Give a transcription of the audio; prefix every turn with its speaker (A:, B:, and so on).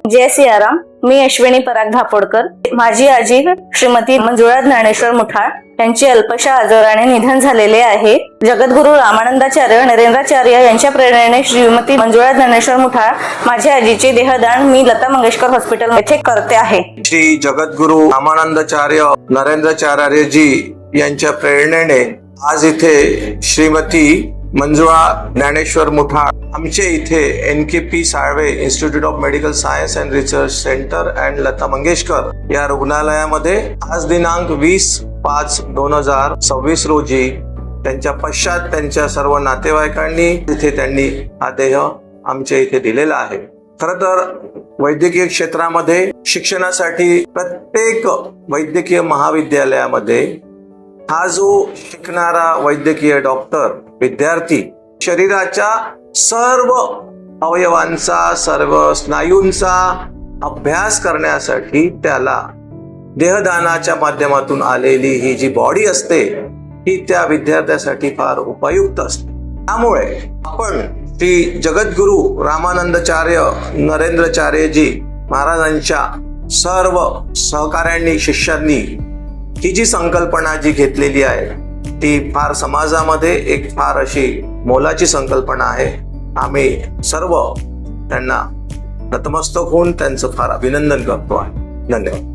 A: जय सियाराम. मी अश्विनी पराग धापोडकर. माझी आजी श्रीमती मंजुळा ज्ञानेश्वर मुठाळ यांचे अल्पशा आजाराने निधन झालेले आहे. जगद्गुरु रामानंदाचार्य नरेंद्राचार्य यांच्या प्रेरणेने श्रीमती मंजुळा ज्ञानेश्वर मुठाळ माझ्या आजीचे देहदान मी लता मंगेशकर हॉस्पिटल येथे करते आहे.
B: श्री जगद्गुरु रामानंदाचार्य नरेंद्राचार्यजी यांच्या प्रेरणेने आज इथे श्रीमती मंजुळा ज्ञानेश्वर मुठाळ आमचे इथे NKP Salve institute of medical science and research centre and Lata Mangeshkar या रुग्णालयामध्ये आज दिनांक 20/5/2026 रोजी त्यांच्या पश्चात त्यांच्या सर्व नातेवाईकांनी तिथे त्यांनी हा देह आमच्या इथे दिलेला आहे. खरं तर वैद्यकीय क्षेत्रामध्ये शिक्षणासाठी प्रत्येक वैद्यकीय महाविद्यालयामध्ये हा जो शिकणारा वैद्यकीय डॉक्टर विद्यार्थी शरीराच्या सर्व अवयवांचा सर्व स्नायूंचा अभ्यास करण्यासाठी त्याला देहदानाच्या माध्यमातून आलेली ही जी बॉडी असते ही त्या विद्यार्थ्यासाठी फार उपयुक्त असते. त्यामुळे आपण श्री जगद्गुरु रामानंदाचार्य नरेंद्राचार्यजी महाराजांच्या सर्व सहकाऱ्यांनी शिष्यांनी ही जी संकल्पना जी घेतलेली आहे ती फार समाजामध्ये एक फार अशी मोलाची संकल्पना आहे. आम्ही सर्व त्यांना नतमस्तक होऊन त्यांचं फार अभिनंदन करतो आहे. धन्यवाद.